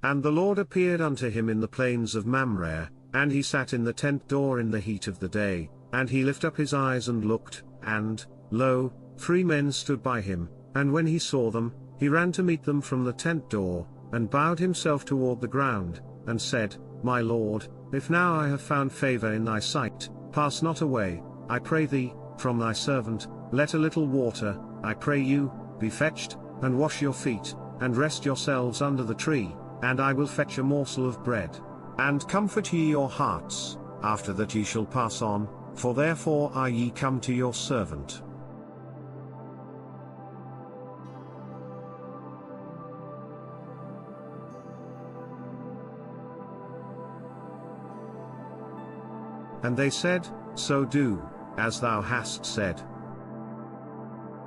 And the Lord appeared unto him in the plains of Mamre, and he sat in the tent door in the heat of the day, and he lifted up his eyes and looked, and, lo, 3 men stood by him, and when he saw them, he ran to meet them from the tent door, and bowed himself toward the ground, and said, My Lord, if now I have found favor in thy sight, pass not away, I pray thee, from thy servant, let a little water, I pray you, be fetched, and wash your feet, and rest yourselves under the tree, and I will fetch a morsel of bread, and comfort ye your hearts, after that ye shall pass on, for therefore are ye come to your servant. And they said, So do, as thou hast said.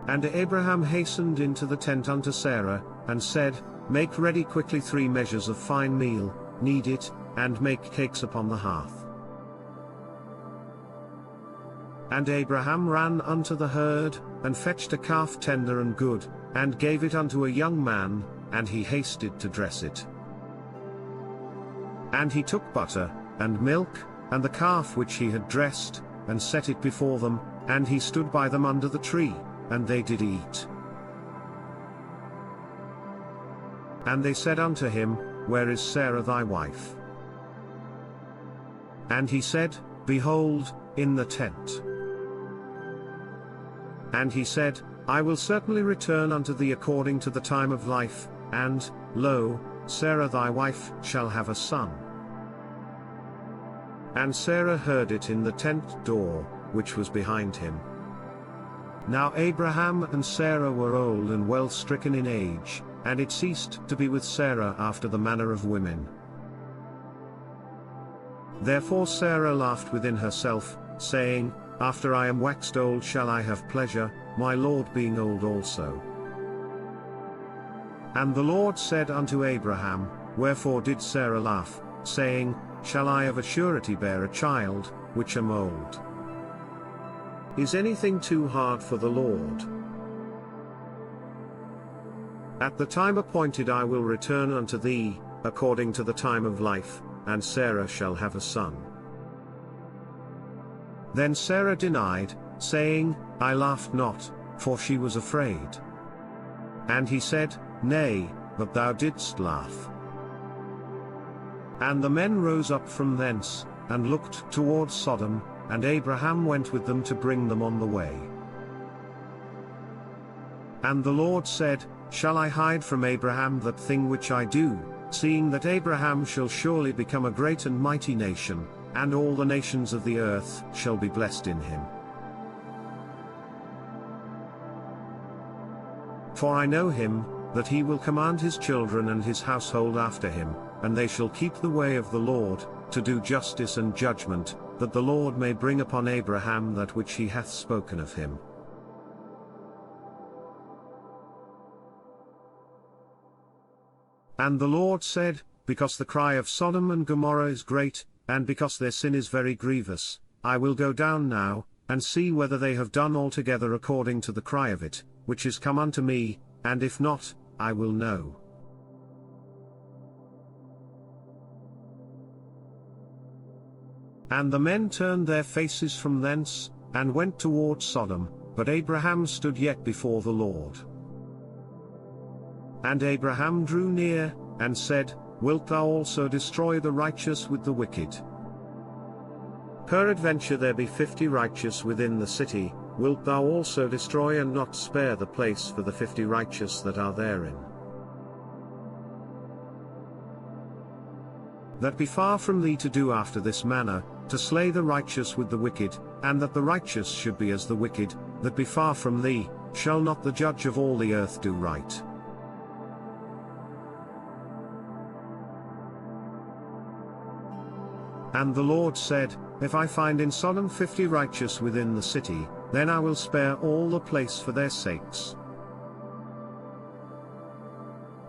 And Abraham hastened into the tent unto Sarah, and said, Make ready quickly 3 measures of fine meal, knead it, and make cakes upon the hearth. And Abraham ran unto the herd, and fetched a calf tender and good, and gave it unto a young man, and he hasted to dress it. And he took butter, and milk, and the calf which he had dressed, and set it before them, and he stood by them under the tree, and they did eat. And they said unto him, Where is Sarah thy wife? And he said, Behold, in the tent. And he said, I will certainly return unto thee according to the time of life, and, lo, Sarah thy wife shall have a son. And Sarah heard it in the tent door, which was behind him. Now Abraham and Sarah were old and well stricken in age, and it ceased to be with Sarah after the manner of women. Therefore Sarah laughed within herself, saying, After I am waxed old shall I have pleasure, my Lord being old also. And the Lord said unto Abraham, Wherefore did Sarah laugh, saying, Shall I of a surety bear a child, which am old? Is anything too hard for the Lord? At the time appointed I will return unto thee, according to the time of life, and Sarah shall have a son. Then Sarah denied, saying, I laughed not, for she was afraid. And he said, Nay, but thou didst laugh. And the men rose up from thence, and looked toward Sodom, and Abraham went with them to bring them on the way. And the Lord said, Shall I hide from Abraham that thing which I do, seeing that Abraham shall surely become a great and mighty nation, and all the nations of the earth shall be blessed in him? For I know him, that he will command his children and his household after him, and they shall keep the way of the Lord, to do justice and judgment, that the Lord may bring upon Abraham that which he hath spoken of him. And the Lord said, Because the cry of Sodom and Gomorrah is great, and because their sin is very grievous, I will go down now, and see whether they have done altogether according to the cry of it, which is come unto me, and if not, I will know. And the men turned their faces from thence, and went toward Sodom, but Abraham stood yet before the Lord. And Abraham drew near, and said, Wilt thou also destroy the righteous with the wicked? Peradventure there be 50 righteous within the city, wilt thou also destroy and not spare the place for the 50 righteous that are therein? That be far from thee to do after this manner, to slay the righteous with the wicked, and that the righteous should be as the wicked, that be far from thee, shall not the judge of all the earth do right? And the Lord said, If I find in Sodom 50 righteous within the city, then I will spare all the place for their sakes.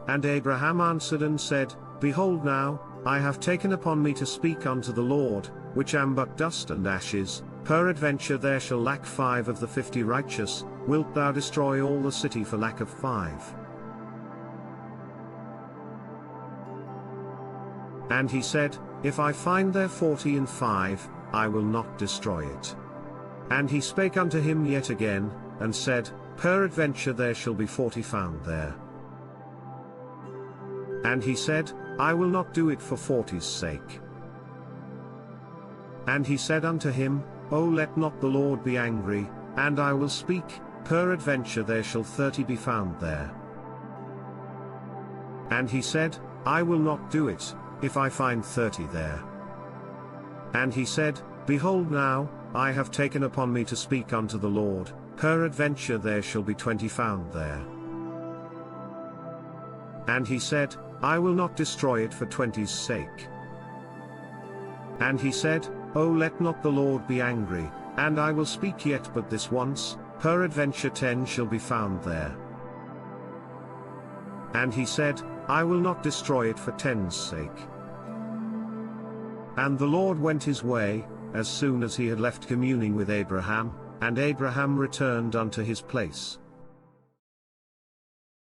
And Abraham answered and said, Behold now, I have taken upon me to speak unto the Lord, which am but dust and ashes, peradventure there shall lack 5 of the 50 righteous, wilt thou destroy all the city for lack of 5? And he said, If I find there 45, I will not destroy it. And he spake unto him yet again, and said, Peradventure there shall be 40 found there. And he said, I will not do it for 40's sake. And he said unto him, O let not the Lord be angry, and I will speak, peradventure there shall 30 be found there. And he said, I will not do it, if I find 30 there. And he said, Behold now, I have taken upon me to speak unto the Lord, peradventure there shall be 20 found there. And he said, I will not destroy it for 20's sake. And he said, O let not the Lord be angry, and I will speak yet but this once, peradventure 10 shall be found there. And he said, I will not destroy it for 10's sake. And the Lord went his way, as soon as he had left communing with Abraham, and Abraham returned unto his place.